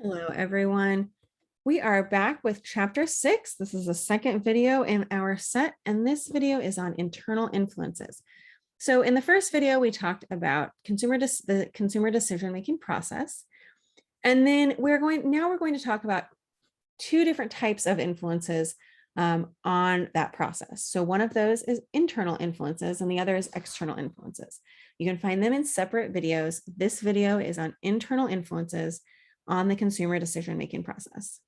Hello, everyone. We are back with chapter 6. This is the second video in our set, and this video is on internal influences. So in the first video, we talked about the consumer decision-making process. And then we're going to talk about two different types of influences on that process. So one of those is internal influences and the other is external influences. You can find them in separate videos. This video is on internal influences on the consumer decision-making process.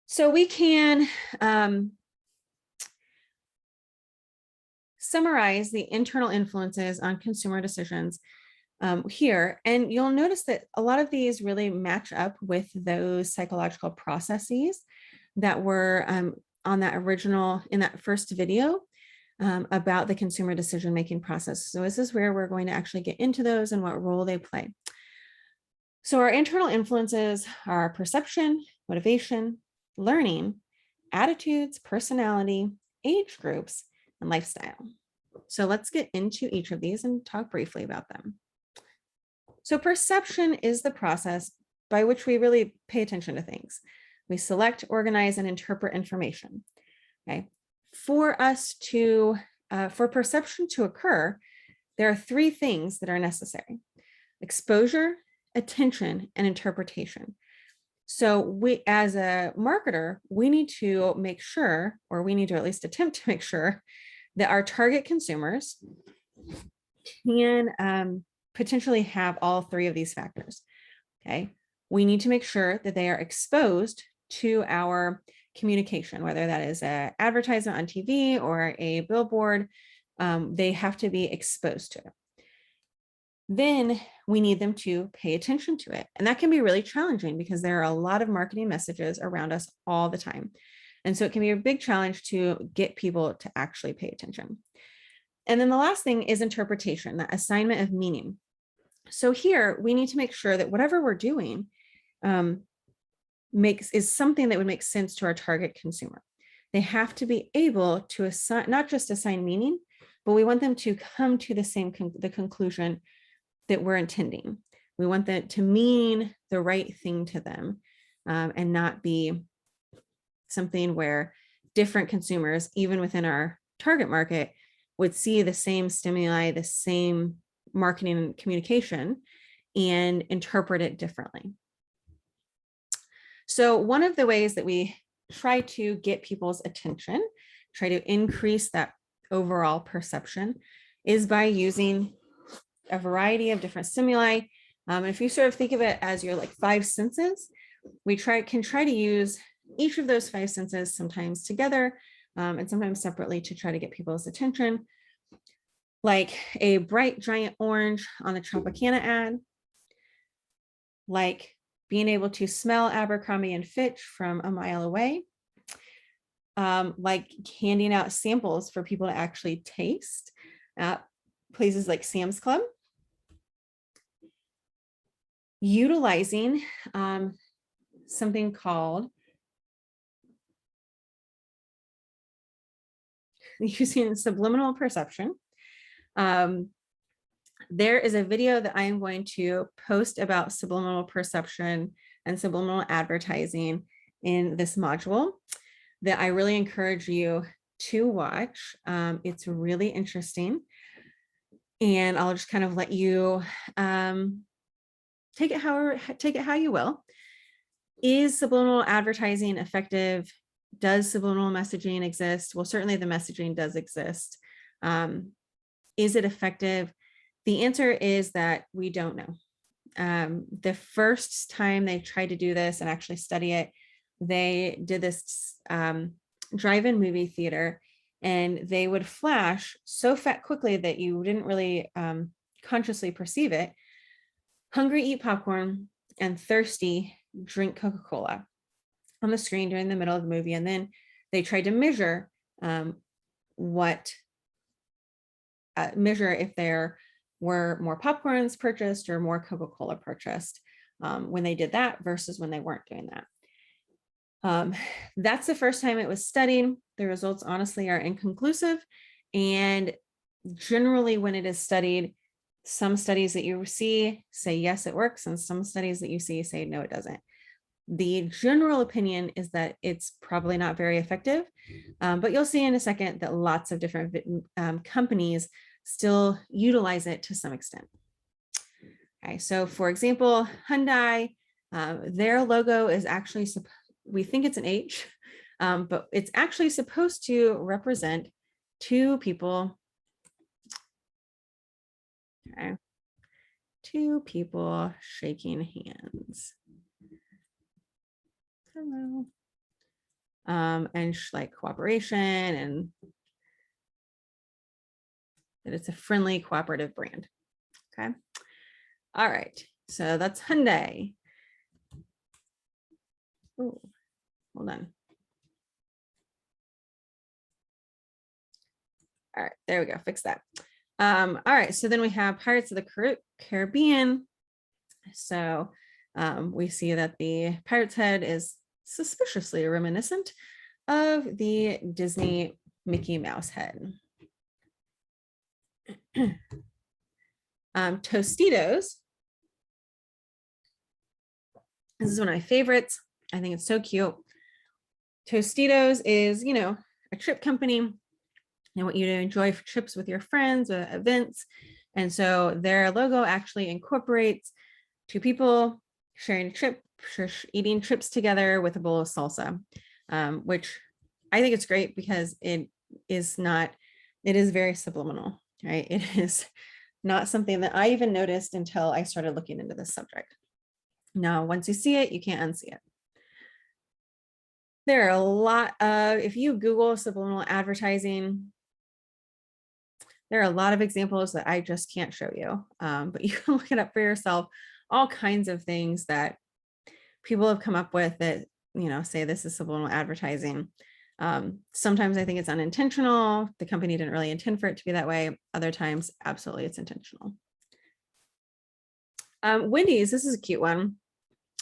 So we can summarize the internal influences on consumer decisions here. And you'll notice that a lot of these really match up with those psychological processes that were on that in that first video about the consumer decision-making process. So this is where we're going to actually get into those and what role they play. So our internal influences are perception, motivation, learning, attitudes, personality, age groups, and lifestyle. So let's get into each of these and talk briefly about them. So perception is the process by which we really pay attention to things. We select, organize, and interpret information. Okay. For perception to occur, there are three things that are necessary: exposure, attention, and interpretation. So we, as a marketer, we need to make sure, or we need to at least attempt to make sure, that our target consumers can potentially have all three of these factors. Okay. We need to make sure that they are exposed to our communication, whether that is an advertisement on TV or a billboard. They have to be exposed to it. Then we need them to pay attention to it. And that can be really challenging because there are a lot of marketing messages around us all the time. And so it can be a big challenge to get people to actually pay attention. And then the last thing is interpretation, that assignment of meaning. So here we need to make sure that whatever we're doing is something that would make sense to our target consumer. They have to be able to assign, not just assign meaning, but we want them to come to the conclusion that we're intending. We want that to mean the right thing to them and not be something where different consumers, even within our target market, would see the same stimuli, the same marketing and communication, and interpret it differently. So one of the ways that we try to get people's attention, try to increase that overall perception, is by using a variety of different stimuli. If you sort of think of it as your five senses, we can try to use each of those five senses sometimes together and sometimes separately to try to get people's attention. Like a bright giant orange on the Tropicana ad, like being able to smell Abercrombie and Fitch from a mile away, like handing out samples for people to actually taste at places like Sam's Club, utilizing something called using subliminal perception. There is a video that I am going to post about subliminal perception and subliminal advertising in this module that I really encourage you to watch. It's really interesting. And I'll just kind of let you take it how you will. Is subliminal advertising effective? Does subliminal messaging exist? Well, certainly the messaging does exist. Is it effective? The answer is that we don't know. The first time they tried to do this and actually study it, they did this drive-in movie theater, and they would flash so quickly that you didn't really consciously perceive it. Hungry, eat popcorn, and thirsty, drink Coca-Cola on the screen during the middle of the movie. And then they tried to measure if there were more popcorns purchased or more Coca-Cola purchased when they did that versus when they weren't doing that. That's the first time it was studied. The results honestly are inconclusive. And generally when it is studied, Some studies that you see say, yes, it works. And some studies that you see say, no, it doesn't. The general opinion is that it's probably not very effective, but you'll see in a second that lots of different companies still utilize it to some extent. Okay, so for example, Hyundai, their logo is actually, we think it's an H, but it's actually supposed to represent two people. Okay, two people shaking hands. Hello. And like cooperation, and that it's a friendly, cooperative brand. Okay. All right. So that's Hyundai. Oh, hold on. All right, there we go. Fix that. All right. So then we have Pirates of the Caribbean. So we see that the pirate's head is suspiciously reminiscent of the Disney Mickey Mouse head. Tostitos. This is one of my favorites. I think it's so cute. Tostitos is, you know, a trip company. They want you to enjoy trips with your friends, events. And so their logo actually incorporates two people sharing a trip, eating chips together with a bowl of salsa, which I think it's great because it is very subliminal, right? It is not something that I even noticed until I started looking into this subject. Now, once you see it, you can't unsee it. There are a lot of, if you Google subliminal advertising, there are a lot of examples that I just can't show you, but you can look it up for yourself. All kinds of things that people have come up with that, you know, say this is subliminal advertising. Sometimes I think it's unintentional. The company didn't really intend for it to be that way. Other times, absolutely, it's intentional. Wendys, this is a cute one.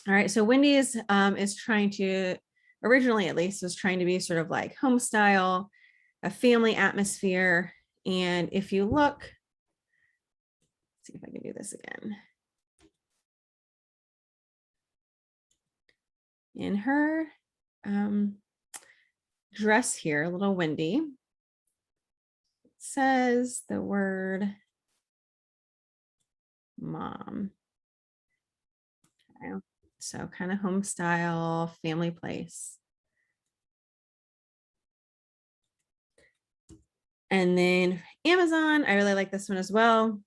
All right, so Wendys is trying to, originally at least, was trying to be sort of like home style, a family atmosphere. And if you look, let's see if I can do this again. In her dress here, little Wendy, it says the word mom. Okay. So kind of home style, family place. And then Amazon, I really like this one as well.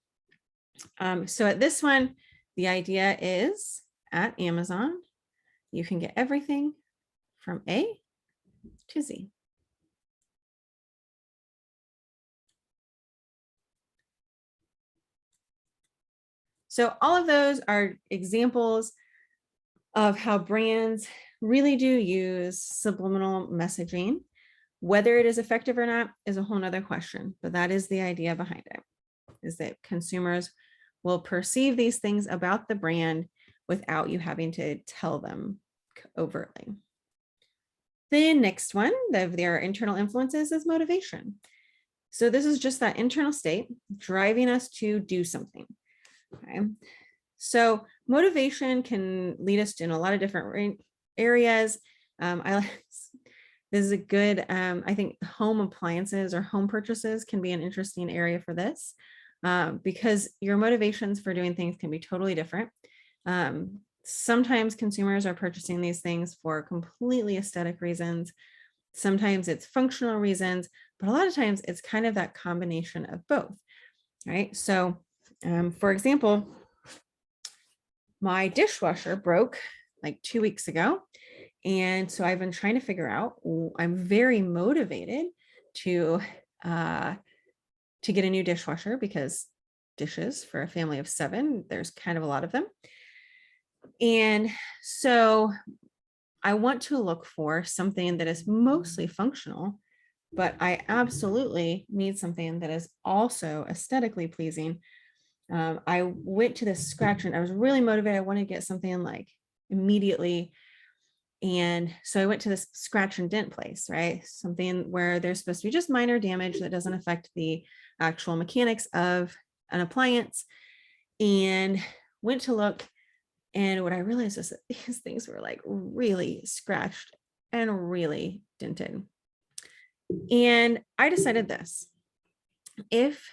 So at this one, the idea is at Amazon, you can get everything from A to Z. So all of those are examples of how brands really do use subliminal messaging. Whether it is effective or not is a whole nother question, but that is the idea behind it, is that consumers will perceive these things about the brand without you having to tell them overtly. The next one of their internal influences is motivation. So this is just that internal state driving us to do something. Okay. So motivation can lead us in a lot of different areas. This is a good, I think home appliances or home purchases can be an interesting area for this because your motivations for doing things can be totally different. Sometimes consumers are purchasing these things for completely aesthetic reasons. Sometimes it's functional reasons, but a lot of times it's kind of that combination of both, right? So for example, my dishwasher broke like 2 weeks ago. And so I've been trying to figure out, I'm very motivated to get a new dishwasher because dishes for a family of 7, there's kind of a lot of them. And so I want to look for something that is mostly functional, but I absolutely need something that is also aesthetically pleasing. I went to this scratch and I was really motivated. I wanted to get something like immediately. And so I went to this scratch and dent place, right? Something where there's supposed to be just minor damage that doesn't affect the actual mechanics of an appliance. and went to look. And what I realized is that these things were like really scratched and really dented. And I decided this: if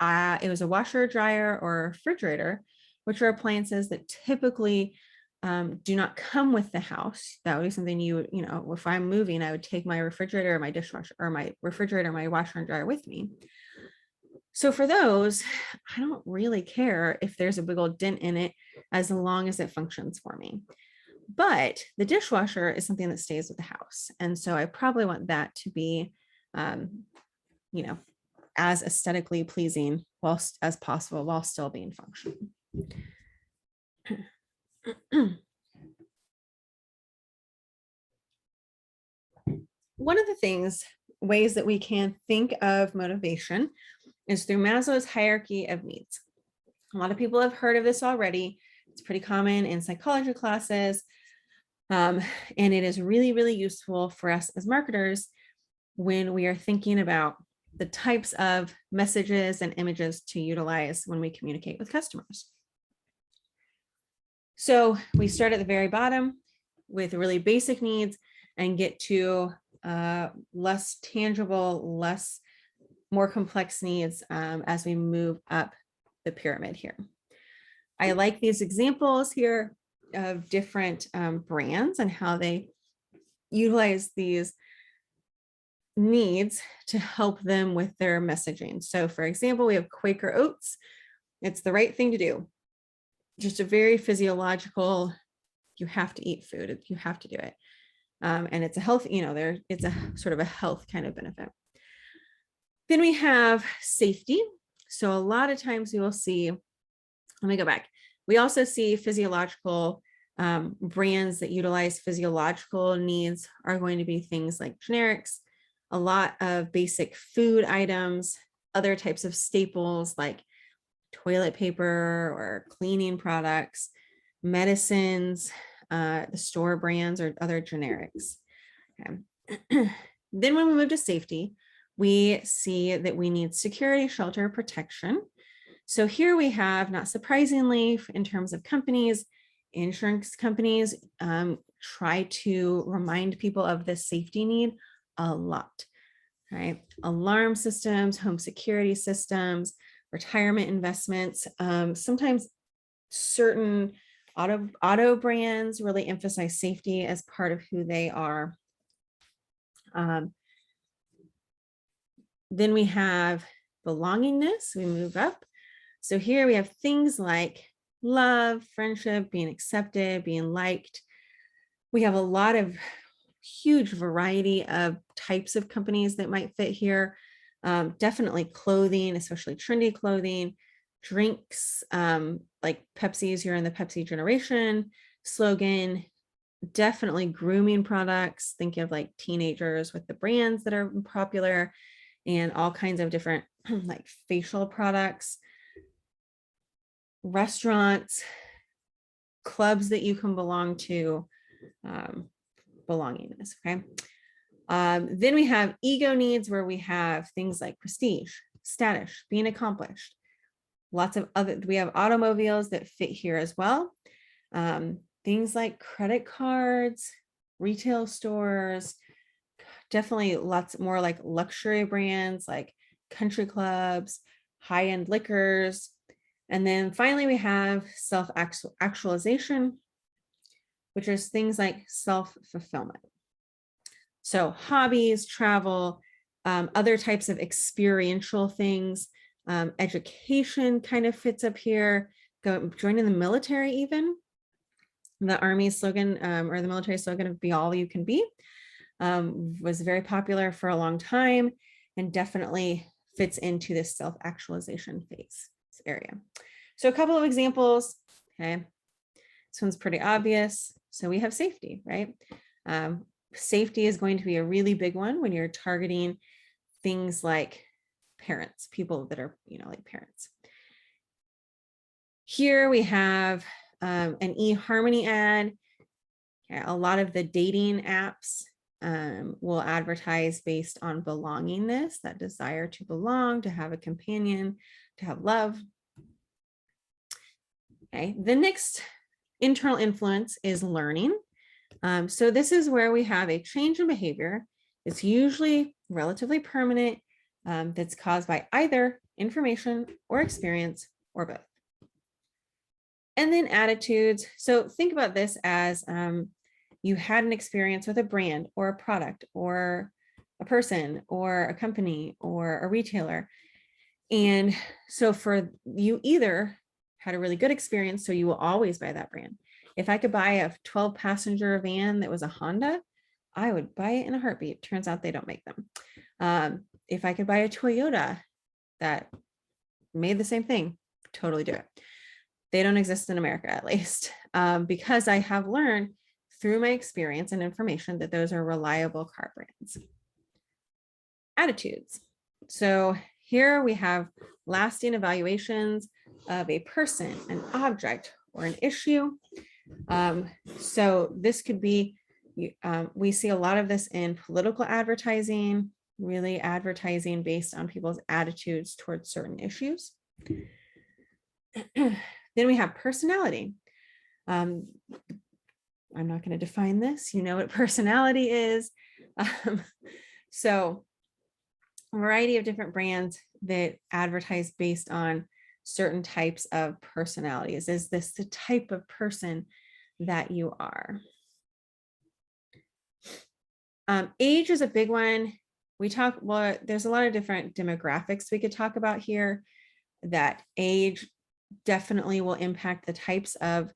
it was a washer, dryer, or refrigerator, which are appliances that typically do not come with the house, that would be something you would, if I'm moving, I would take my refrigerator or my dishwasher, or my refrigerator, my washer and dryer with me. So for those, I don't really care if there's a big old dent in it, as long as it functions for me. But the dishwasher is something that stays with the house. And so I probably want that to be, as aesthetically pleasing as possible while still being functional. One of the ways that we can think of motivation is through Maslow's hierarchy of needs. A lot of people have heard of this already. It's pretty common in psychology classes. And it is really, really useful for us as marketers when we are thinking about the types of messages and images to utilize when we communicate with customers. So we start at the very bottom with really basic needs and get to less tangible, more complex needs as we move up the pyramid here. I like these examples here of different brands and how they utilize these needs to help them with their messaging. So for example, we have Quaker Oats. It's the right thing to do. Just a very physiological, you have to eat food, you have to do it. And it's a health, it's a sort of a health kind of benefit. Then we have safety. So a lot of times we will see, let me go back. We also see physiological brands that utilize physiological needs are going to be things like generics, a lot of basic food items, other types of staples like toilet paper or cleaning products, medicines, the store brands or other generics. Okay. Then when we move to safety, we see that we need security, shelter, protection. So here we have, not surprisingly, in terms of companies, insurance companies try to remind people of this safety need a lot, right? Alarm systems, home security systems, retirement investments. Sometimes certain auto brands really emphasize safety as part of who they are. Then we have belongingness. We move up. So here we have things like love, friendship, being accepted, being liked. We have a lot of huge variety of types of companies that might fit here. Definitely clothing, especially trendy clothing, drinks, like Pepsi's, you're in the Pepsi generation slogan, definitely grooming products. Think of like teenagers with the brands that are popular, and all kinds of different like facial products, restaurants, clubs that you can belong to, belongingness, okay? Then we have ego needs, where we have things like prestige, status, being accomplished. Lots of other, we have automobiles that fit here as well. Things like credit cards, retail stores, definitely lots more like luxury brands like country clubs, high-end liquors. And then finally, we have self-actualization, which is things like self-fulfillment. So hobbies, travel, other types of experiential things, education kind of fits up here, joining the military even. The Army slogan or the military slogan of "Be all you can be" was very popular for a long time and definitely fits into this self-actualization phase area. So a couple of examples, okay? This one's pretty obvious. So we have safety, right? Safety is going to be a really big one when you're targeting things like parents, people that are, like parents. Here we have an eHarmony ad. Okay, a lot of the dating apps will advertise based on belongingness, that desire to belong, to have a companion, to have love. Okay, the next internal influence is learning. So this is where we have a change in behavior. It's usually relatively permanent, that's caused by either information or experience or both. And then attitudes. So think about this as you had an experience with a brand or a product or a person or a company or a retailer. And so for you either had a really good experience, so you will always buy that brand. If I could buy a 12 passenger van that was a Honda, I would buy it in a heartbeat. Turns out they don't make them. If I could buy a Toyota that made the same thing, totally do it. They don't exist in America, at least, because I have learned through my experience and information that those are reliable car brands. Attitudes. So here we have lasting evaluations of a person, an object, or an issue. So this could be, we see a lot of this in political advertising, really advertising based on people's attitudes towards certain issues. Then we have personality. I'm not going to define this. You know what personality is. So a variety of different brands that advertise based on certain types of personalities. Is this the type of person that you are? Age is a big one. Well, there's a lot of different demographics we could talk about here. That age definitely will impact the types of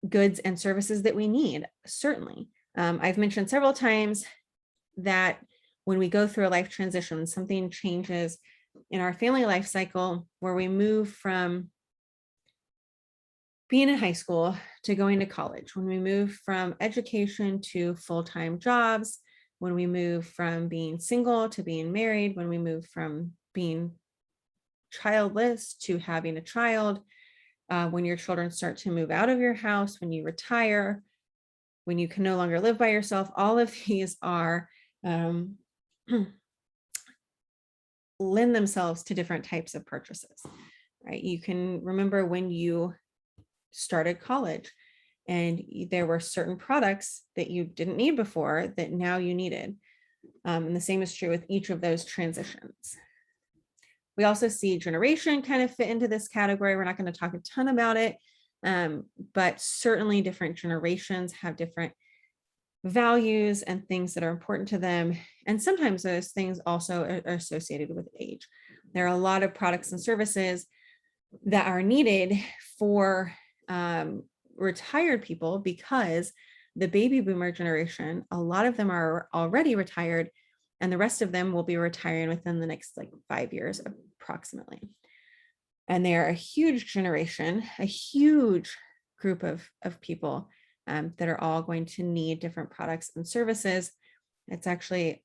goods and services that we need, certainly. I've mentioned several times that when we go through a life transition, something changes in our family life cycle where we move from being in high school to going to college, when we move from education to full-time jobs, when we move from being single to being married, when we move from being childless to having a child, when your children start to move out of your house, when you retire, when you can no longer live by yourself, all of these are lend themselves to different types of purchases, right? You can remember when you started college and there were certain products that you didn't need before that now you needed. And the same is true with each of those transitions. We also see generation kind of fit into this category. We're not going to talk a ton about it, but certainly different generations have different values and things that are important to them. And sometimes those things also are associated with age. There are a lot of products and services that are needed for retired people because the baby boomer generation, a lot of them are already retired, and the rest of them will be retiring within the next 5 years approximately. And they are a huge generation, a huge group of people that are all going to need different products and services. It's actually,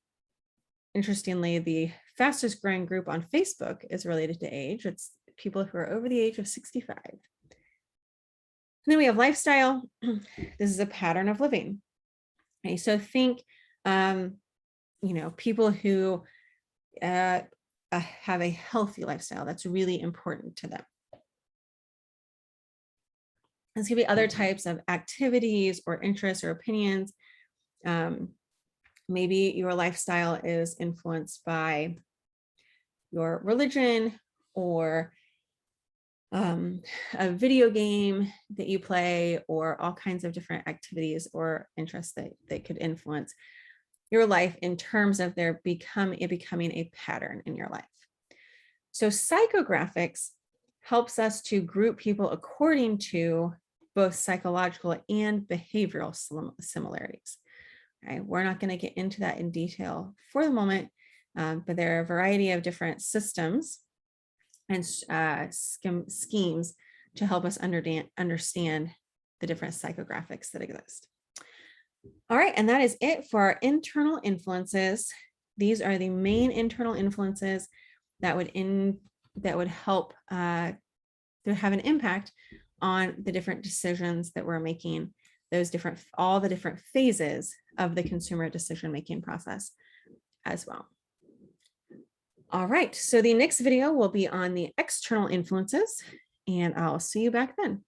interestingly, the fastest growing group on Facebook is related to age. It's people who are over the age of 65. And then we have lifestyle. This is a pattern of living. Okay, so think, people who have a healthy lifestyle. That's really important to them. This could be other types of activities or interests or opinions. Maybe your lifestyle is influenced by your religion or a video game that you play, or all kinds of different activities or interests that could influence your life in terms of it becoming a pattern in your life. So psychographics helps us to group people according to both psychological and behavioral similarities. Okay, we're not going to get into that in detail for the moment, but there are a variety of different systems and schemes to help us understand the different psychographics that exist. All right, and that is it for our internal influences. These are the main internal influences that would help to have an impact on the different decisions that we're making, all the different phases of the consumer decision-making process as well. All right, so the next video will be on the external influences, and I'll see you back then.